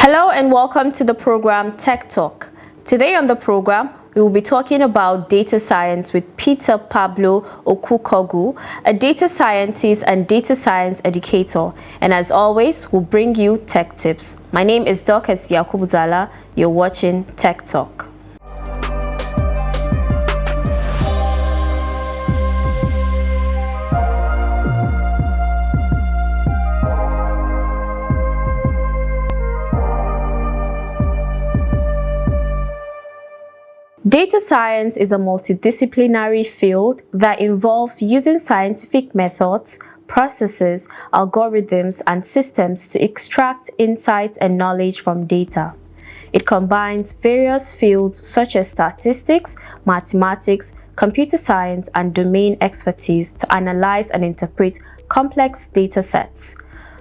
Hello and welcome to the program Tech Talk. Today on the program, we will be talking about data science with Peter Pablo Okukogu, a data scientist and data science educator. And as always, we'll bring you tech tips. My name is Dorcas Yakubuzala. You're watching Tech Talk. Data science is a multidisciplinary field that involves using scientific methods, processes, algorithms, and systems to extract insights and knowledge from data. It combines various fields such as statistics, mathematics, computer science, and domain expertise to analyze and interpret complex data sets.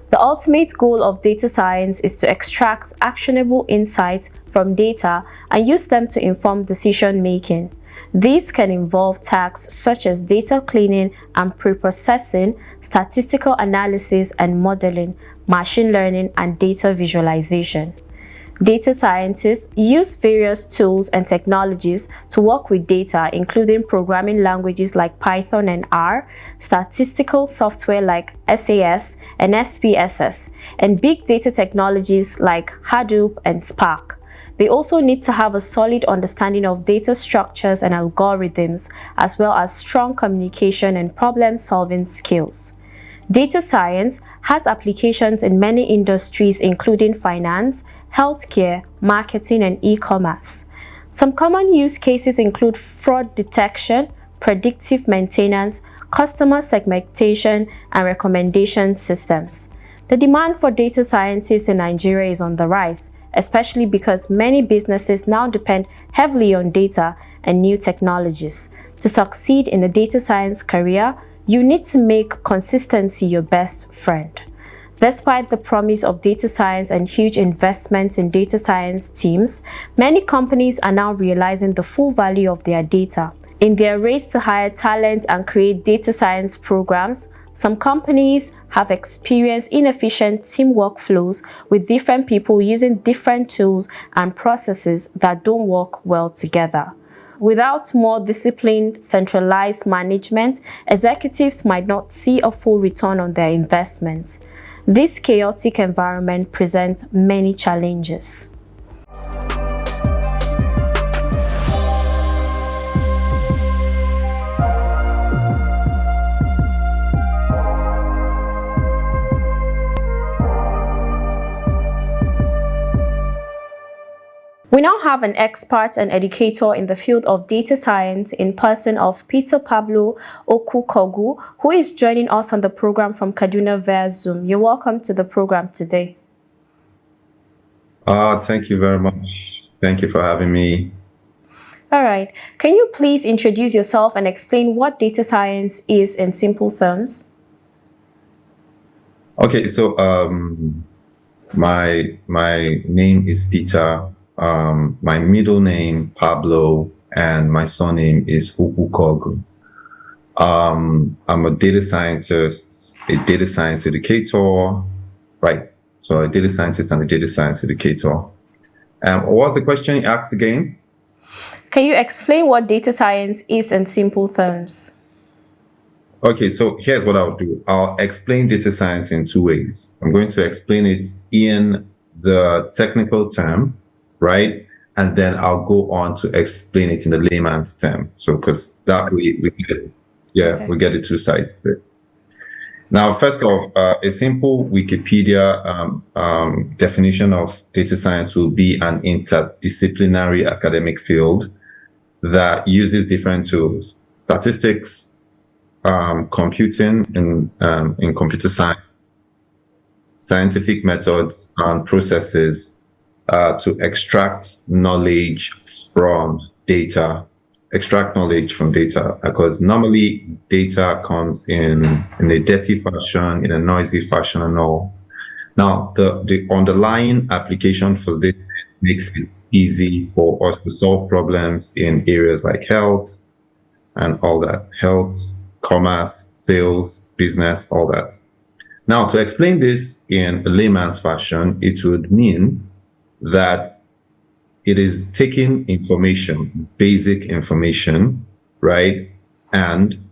The ultimate goal of data science is to extract actionable insights from data and use them to inform decision making. These can involve tasks such as data cleaning and pre-processing, statistical analysis and modeling, machine learning, and data visualization. Data scientists use various tools and technologies to work with data, including programming languages like Python and R, statistical software like SAS and SPSS, and big data technologies like Hadoop and Spark. They also need to have a solid understanding of data structures and algorithms, as well as strong communication and problem-solving skills. Data science has applications in many industries, including finance, healthcare, marketing, and e-commerce. Some common use cases include fraud detection, predictive maintenance, customer segmentation, and recommendation systems. The demand for data scientists in Nigeria is on the rise, especially because many businesses now depend heavily on data and new technologies. To succeed in a data science career, you need to make consistency your best friend. Despite the promise of data science and huge investments in data science teams, many companies are now realizing the full value of their data. In their race to hire talent and create data science programs, some companies have experienced inefficient team workflows with different people using different tools and processes that don't work well together. Without more disciplined, centralized management, executives might not see a full return on their investment. This chaotic environment presents many challenges. We now have an expert and educator in the field of data science in person of Peter Pablo Okukogu, who is joining us on the program from Kaduna via Zoom. You're welcome to the program today. Thank you very much. Thank you for having me. All right. Can you please introduce yourself and explain what data science is in simple terms? Okay, so my name is Peter. My middle name Pablo, and my surname is Okukogu. I'm a data scientist, a data science educator, right? So a data scientist and a data science educator. What was the question you asked again? Can you explain what data science is in simple terms? Okay, so here's what I'll do. I'll explain data science in two ways. I'm going to explain it in the technical term, right? And then I'll go on to explain it in the layman's term. So, because that way we get the two sides to it. Now, first off, a simple Wikipedia definition of data science will be an interdisciplinary academic field that uses different tools, statistics, computing in computer science, scientific methods and processes to extract knowledge from data, because normally data comes in a dirty fashion, in a noisy fashion and all. Now, the underlying application for this makes it easy for us to solve problems in areas like health and all that. Health, commerce, sales, business, all that. Now, to explain this in a layman's fashion, it would mean that it is taking information, basic information, right, and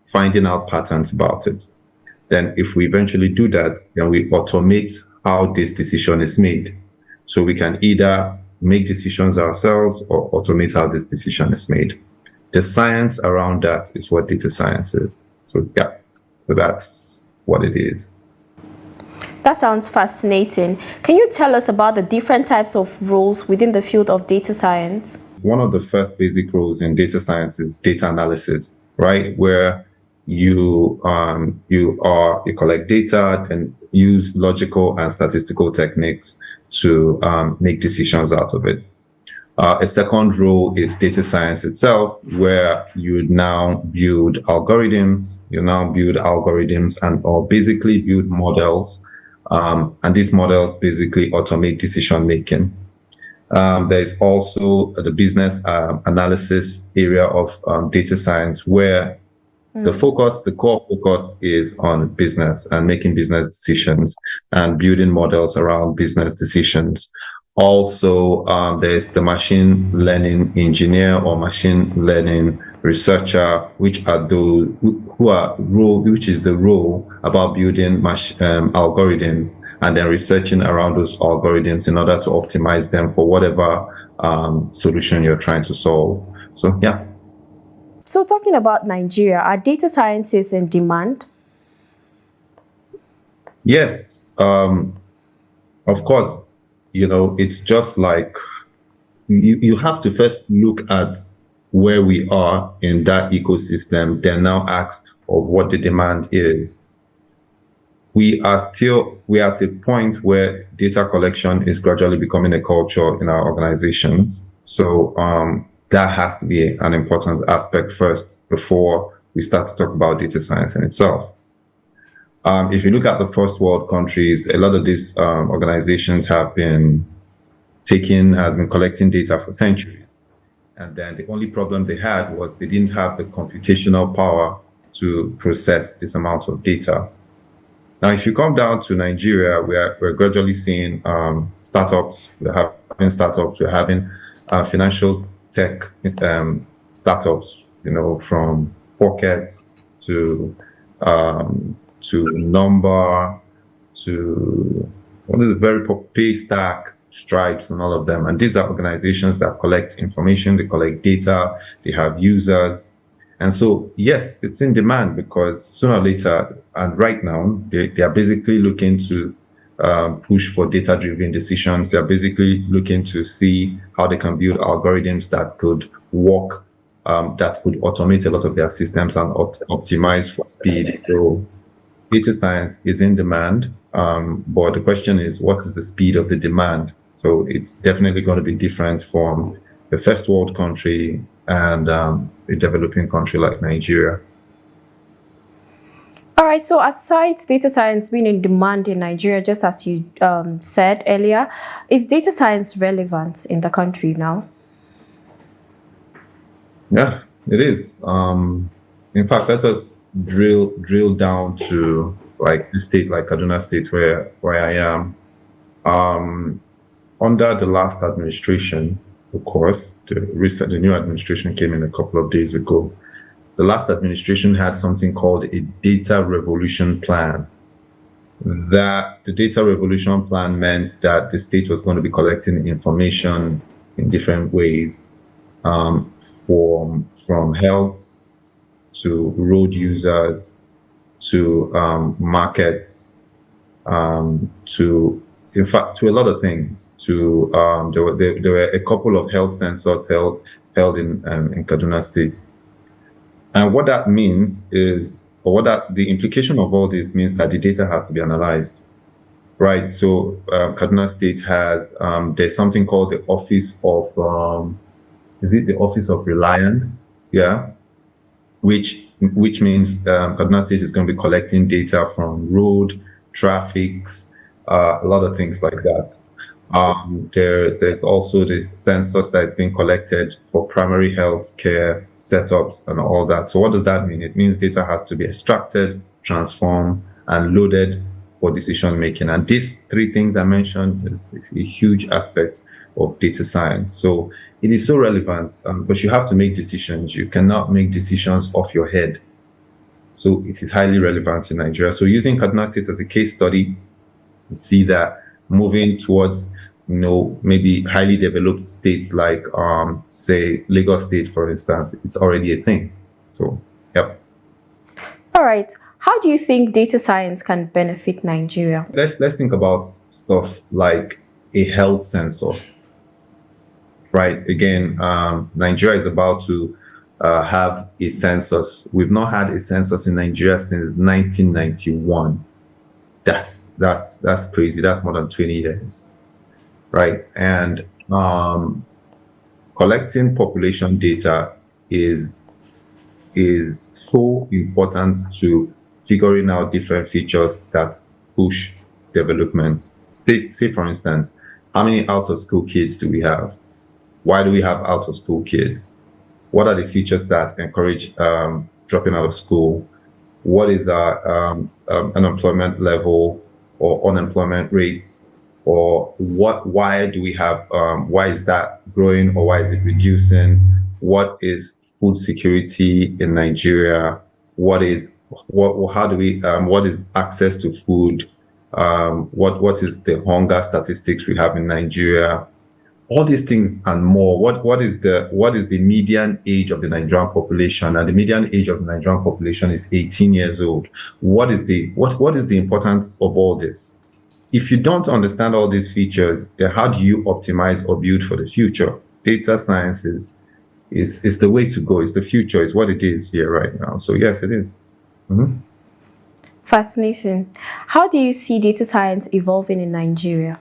finding out patterns about it. Then if we eventually do that, then we automate how this decision is made. So we can either make decisions ourselves or automate how this decision is made. The science around that is what data science is. So yeah, so that's what it is. That sounds fascinating. Can you tell us about the different types of roles within the field of data science? One of the first basic roles in data science is data analysis, right? Where you collect data and use logical and statistical techniques to make decisions out of it. A second role is data science itself, where you now build algorithms. And or basically build models, and these models basically automate decision making. There's also the business analysis area of data science, where the core focus is on business and making business decisions and building models around business decisions. Also, there's the machine learning engineer or machine learning researcher, which is the role about building algorithms and then researching around those algorithms in order to optimize them for whatever solution you're trying to solve. So yeah. So talking about Nigeria, are data scientists in demand? Yes, of course. It's just like you have to first look at where we are in that ecosystem, then now ask of what the demand is. We are at a point where data collection is gradually becoming a culture in our organizations. So that has to be an important aspect first before we start to talk about data science in itself. If you look at the first world countries, a lot of these organizations have been collecting data for centuries. And then the only problem they had was they didn't have the computational power to process this amount of data. Now, if you come down to Nigeria, we're gradually seeing startups. We're having financial tech startups, from Pockets to Number to one of the very Paystack, Stripes, and all of them. And these are organizations that collect information, they collect data, they have users. And so, yes, it's in demand because sooner or later, and right now, they are basically looking to push for data-driven decisions. They're basically looking to see how they can build algorithms that could work, that could automate a lot of their systems and optimize for speed. So data science is in demand, but the question is, what is the speed of the demand? So it's definitely going to be different from a first world country and a developing country like Nigeria. All right, so aside data science being in demand in Nigeria, just as you said earlier, is data science relevant in the country now? Yeah, it is. In fact, let us drill down to like the state, like Kaduna State, where I am. Under the last administration, of course, the new administration came in a couple of days ago. The last administration had something called a data revolution plan. That the data revolution plan meant that the state was going to be collecting information in different ways, from health to road users to markets, to a lot of things. There were a couple of health sensors held in Kaduna State. And what that means is, the implication of all this means that the data has to be analyzed, right? So Kaduna State has, there's something called the Office of, is it the Office of Reliance? Yeah, which means Kaduna State is going to be collecting data from road, traffics, a lot of things like that. There's also the census that is being collected for primary health care setups and all that. So what does that mean? It means data has to be extracted, transformed, and loaded for decision making. And these three things I mentioned is a huge aspect of data science. So it is so relevant, but you have to make decisions. You cannot make decisions off your head. So it is highly relevant in Nigeria. So using Kaduna State as a case study, you see that moving towards, maybe highly developed states like, say, Lagos State, for instance, it's already a thing. So, yep. All right. How do you think data science can benefit Nigeria? Let's think about stuff like a health census, right? Again, Nigeria is about to have a census. We've not had a census in Nigeria since 1991. That's crazy. That's more than 20 years, right? And collecting population data is so important to figuring out different features that push development. Say for instance, how many out-of-school kids do we have? Why do we have out-of-school kids? What are the features that encourage dropping out of school? What is our unemployment level or unemployment rates? Or why do we have, why is that growing or why is it reducing? What is food security in Nigeria? What is access to food? What is the hunger statistics we have in Nigeria? All these things and more. What is the median age of the Nigerian population? And the median age of the Nigerian population is 18 years old. What is the importance of all this? If you don't understand all these features, then how do you optimize or build for the future? Data science is the way to go. It's the future. It's what it is here right now. So yes, it is. Mm-hmm. Fascinating. How do you see data science evolving in Nigeria?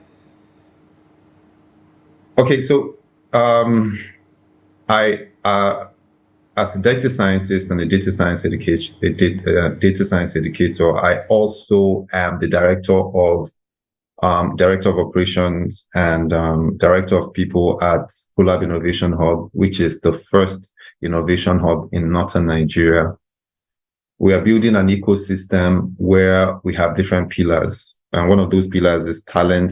Okay, so I as a data scientist and a data science educator, I also am the director of operations and director of people at Collab Innovation Hub, which is the first innovation hub in northern Nigeria. We are building an ecosystem where we have different pillars. And one of those pillars is talent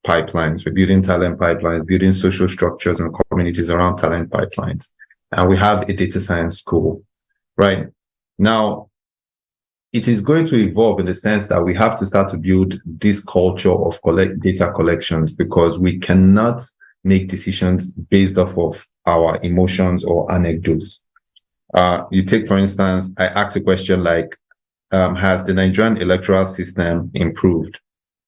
pipelines. We're building talent pipelines, building social structures and communities around talent pipelines. And we have a data science school, right? Now, it is going to evolve in the sense that we have to start to build this culture of data collections, because we cannot make decisions based off of our emotions or anecdotes. You take, for instance, I asked a question like, has the Nigerian electoral system improved?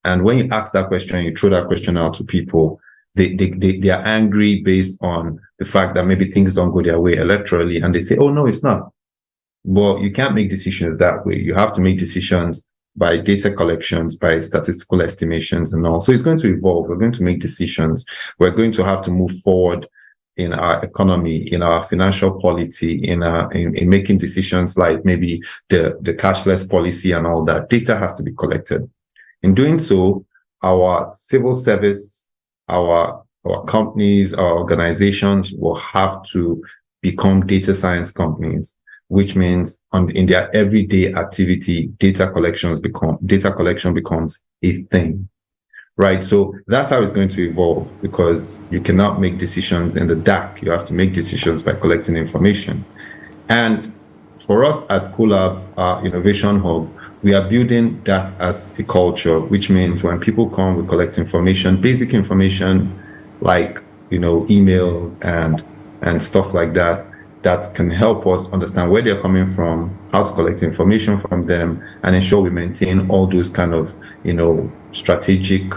And when you ask that question, you throw that question out to people, they are angry based on the fact that maybe things don't go their way electorally, and they say, oh, no, it's not. But you can't make decisions that way. You have to make decisions by data collections, by statistical estimations and all. So it's going to evolve. We're going to make decisions. We're going to have to move forward in our economy, in our financial policy, in making decisions like maybe the cashless policy and all that. Data has to be collected. In doing so, our civil service, our companies, our organizations will have to become data science companies, which means in their everyday activity, data collection becomes a thing. Right. So that's how it's going to evolve, because you cannot make decisions in the dark. You have to make decisions by collecting information. And for us at Collab Innovation Hub, we are building that as a culture, which means when people come, we collect information, basic information like, emails and stuff like that can help us understand where they're coming from, how to collect information from them, and ensure we maintain all those kind of, strategic,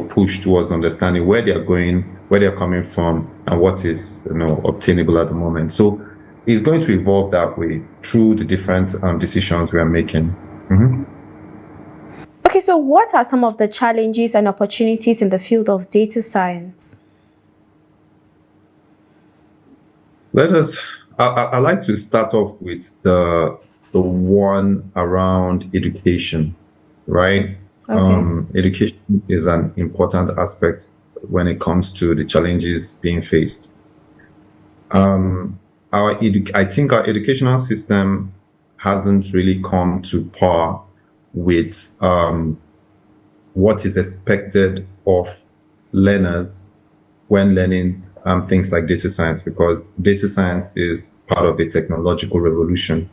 push towards understanding where they're going, where they're coming from, and what is, obtainable at the moment. So it's going to evolve that way through the different decisions we are making. Mm-hmm. Okay, so what are some of the challenges and opportunities in the field of data science? I like to start off with the one around education, right? Okay. Education is an important aspect when it comes to the challenges being faced. I think our educational system hasn't really come to par with what is expected of learners when learning things like data science, because data science is part of a technological revolution,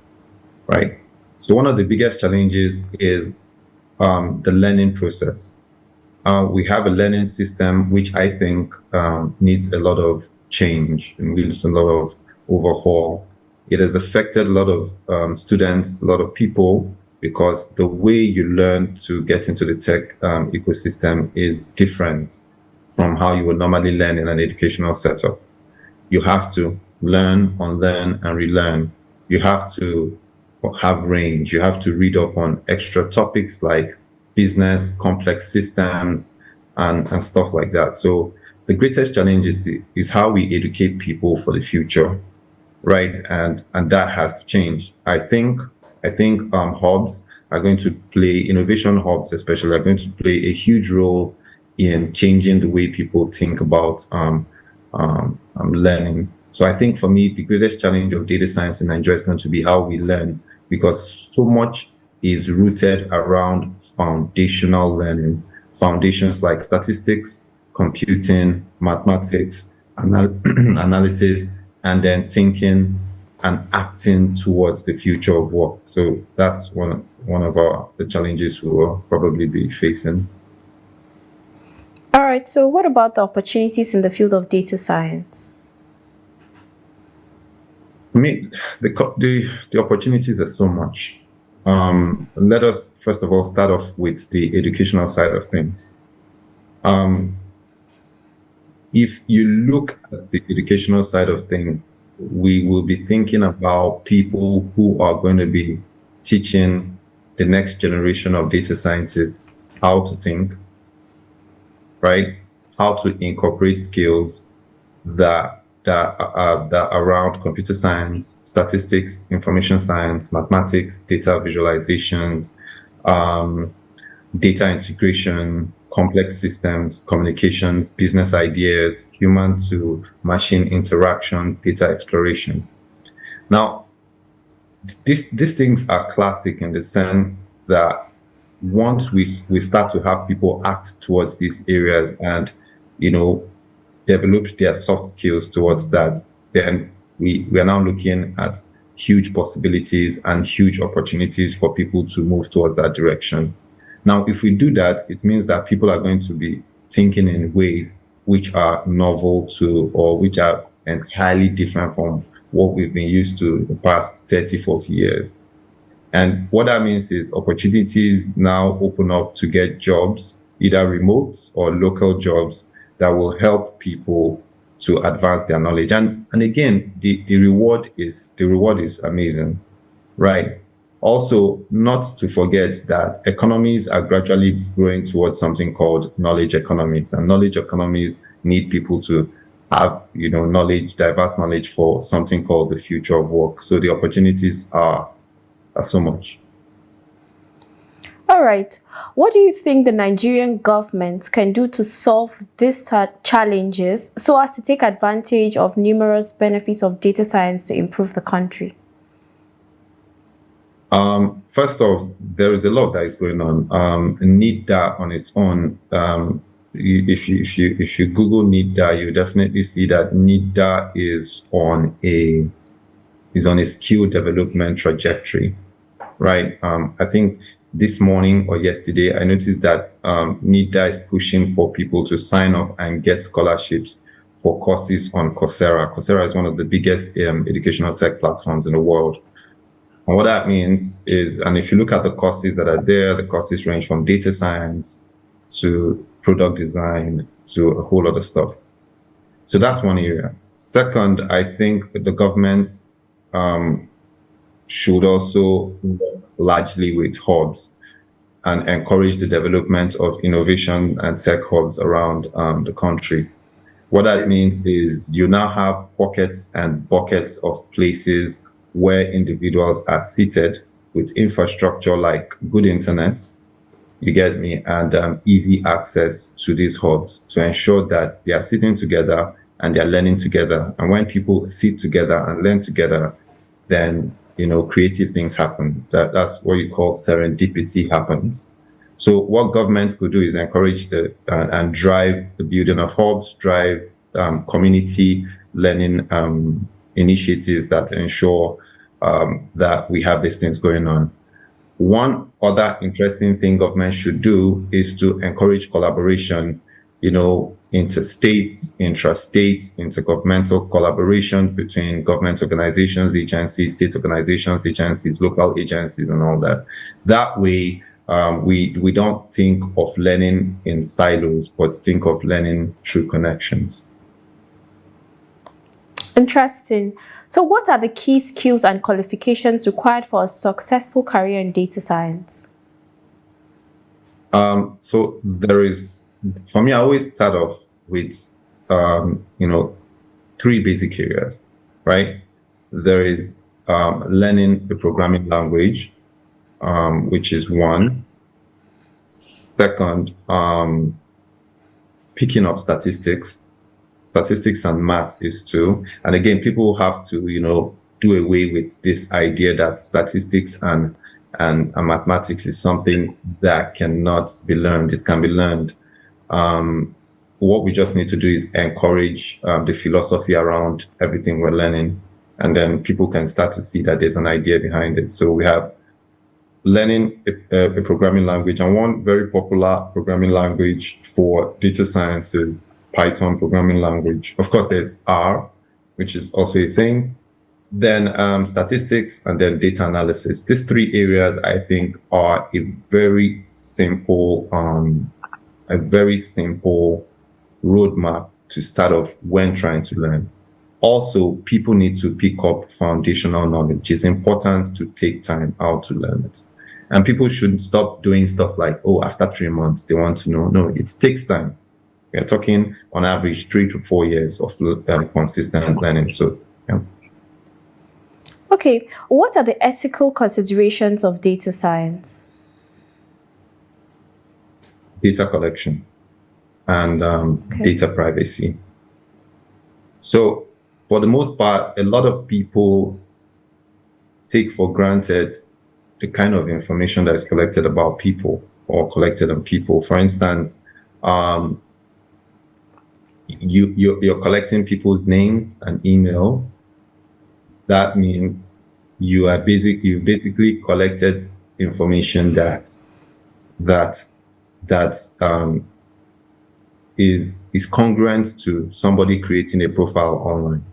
right? So one of the biggest challenges is the learning process. We have a learning system which I think needs a lot of change and needs a lot of overhaul. It has affected a lot of students, a lot of people, because the way you learn to get into the tech ecosystem is different from how you would normally learn in an educational setup. You have to learn, unlearn, and relearn. You have to have range. You have to read up on extra topics like business, complex systems, and stuff like that. So the greatest challenge is how we educate people for the future, right? And that has to change. I think hubs are going to play, innovation hubs especially, are going to play a huge role in changing the way people think about learning. So I think for me, the greatest challenge of data science in Nigeria is going to be how we learn, because so much is rooted around foundational learning, foundations like statistics, computing, mathematics, analysis, and then thinking and acting towards the future of work. So that's one of the challenges we will probably be facing. All right, so what about the opportunities in the field of data science? I mean, the opportunities are so much. Let us first of all start off with the educational side of things. If you look at the educational side of things, we will be thinking about people who are going to be teaching the next generation of data scientists how to think, right? How to incorporate skills that around computer science, statistics, information science, mathematics, data visualizations, data integration, complex systems, communications, business ideas, human to machine interactions, data exploration. Now, these things are classic in the sense that once we start to have people act towards these areas and, develop their soft skills towards that, then we are now looking at huge possibilities and huge opportunities for people to move towards that direction. Now, if we do that, it means that people are going to be thinking in ways which are novel to, or which are entirely different from what we've been used to the past 30, 40 years. And what that means is opportunities now open up to get jobs, either remote or local jobs, that will help people to advance their knowledge. And again, the reward is amazing, right? Also, not to forget that economies are gradually growing towards something called knowledge economies, and knowledge economies need people to have, knowledge, diverse knowledge for something called the future of work. So the opportunities are so much. All right. What do you think the Nigerian government can do to solve these challenges so as to take advantage of numerous benefits of data science to improve the country? First off, there is a lot that is going on. NIDDA on its own, if you Google NIDDA, you definitely see that NIDDA is on a skill development trajectory, right? I think this morning or yesterday, I noticed that NIDDA is pushing for people to sign up and get scholarships for courses on Coursera. Coursera is one of the biggest educational tech platforms in the world. And what that means is, and if you look at the courses that are there, the courses range from data science to product design to a whole lot of stuff. So that's one area. Second, I think the government should also work largely with hubs and encourage the development of innovation and tech hubs around the country. What that means is you now have pockets and buckets of places where individuals are seated with infrastructure like good internet, you get me, and easy access to these hubs to ensure that they are sitting together and they're learning together. And when people sit together and learn together, then creative things happen. That's what you call serendipity happens. So what government could do is encourage and drive the building of hubs, drive community learning initiatives that ensure that we have these things going on. One other interesting thing government should do is to encourage collaboration, interstates, intrastates, intergovernmental collaborations between government organizations, agencies, state organizations, agencies, local agencies, and all that. That way, we don't think of learning in silos, but think of learning through connections. Interesting. So what are the key skills and qualifications required for a successful career in data science? So there is, for me, I always start off with, 3 basic areas, right? There is learning the programming language, which is one. Second, picking up statistics. Statistics and maths is 2. And again, people have to, do away with this idea that statistics and mathematics is something that cannot be learned. It can be learned. What we just need to do is encourage the philosophy around everything we're learning. And then people can start to see that there's an idea behind it. So we have learning a programming language, and one very popular programming language for data science is Python programming language. Of course, there's R, which is also a thing. Then statistics, and then data analysis. These 3 areas, I think, are a very simple roadmap to start off when trying to learn. Also, people need to pick up foundational knowledge. It's important to take time out to learn it. And people should stop doing stuff like, after 3 months, they want to know. No, it takes time. We're talking on average 3 to 4 years of consistent learning. So, yeah. Okay, what are the ethical considerations of data science? Data collection and data privacy. So, for the most part, a lot of people take for granted the kind of information that is collected about people or collected on people. For instance, you're collecting people's names and emails. That means you basically collected information that is congruent to somebody creating a profile online,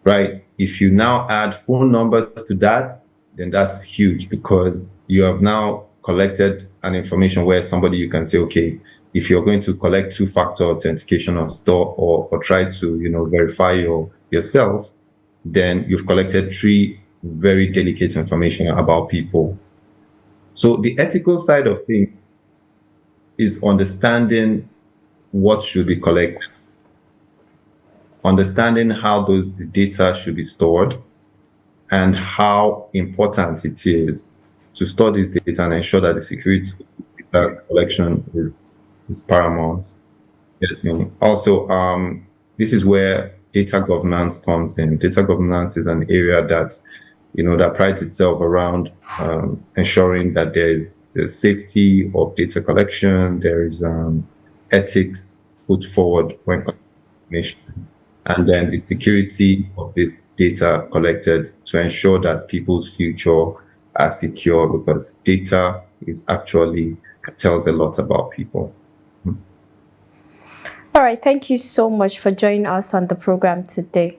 right? If you now add phone numbers to that, then that's huge, because you have now collected an information where somebody, you can say, okay, if you're going to collect 2-factor authentication on store or try to, verify yourself, then you've collected 3 very delicate information about people. So the ethical side of things is understanding what should be collected, understanding how the data should be stored, and how important it is to store this data and ensure that the security data collection is paramount. Also, this is where data governance comes in. Data governance is an area that, that prides itself around ensuring that there's safety of data collection, there is ethics put forward when collecting, and then the security of this data collected to ensure that people's future are secure, because data is actually tells a lot about people. All right, thank you so much for joining us on the program today.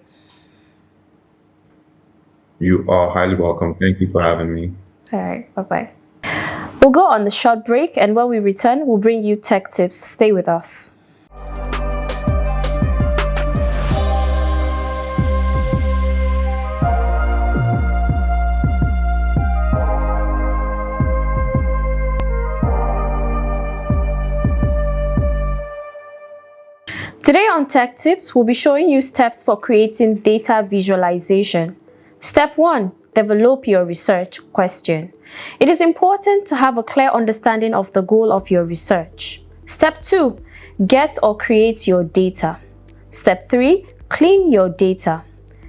You are highly welcome. Thank you for having me. All right, bye-bye. We'll go on the short break, and when we return, we'll bring you tech tips. Stay with us. Today on Tech Tips, we'll be showing you steps for creating data visualization. Step 1, develop your research question. It is important to have a clear understanding of the goal of your research. Step 2, get or create your data. Step 3, clean your data.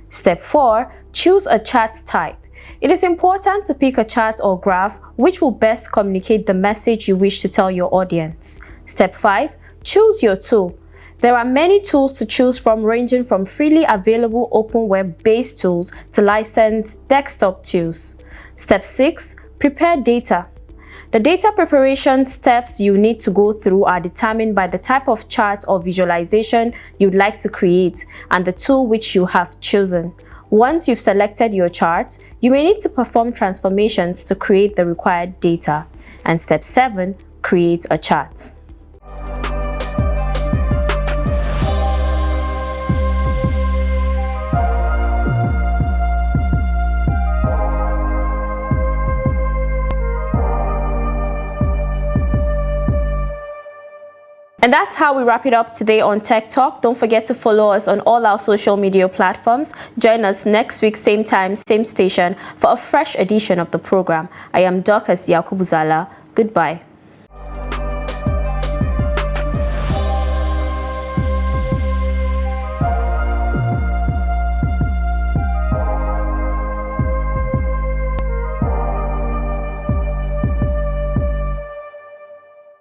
Step 4, Choose a chart type. It is important to pick a chart or graph which will best communicate the message you wish to tell your audience. Step 5. Choose your tool. There are many tools to choose from, ranging from freely available open web-based tools to licensed desktop tools. Step 6. Prepare data. The data preparation steps you need to go through are determined by the type of chart or visualization you'd like to create and the tool which you have chosen. Once you've selected your chart, you may need to perform transformations to create the required data. And step 7, create a chart. And that's how we wrap it up today on Tech Talk. Don't forget to follow us on all our social media platforms. Join us next week, same time, same station, for a fresh edition of the program. I am Dorcas Yakubuzala. Goodbye.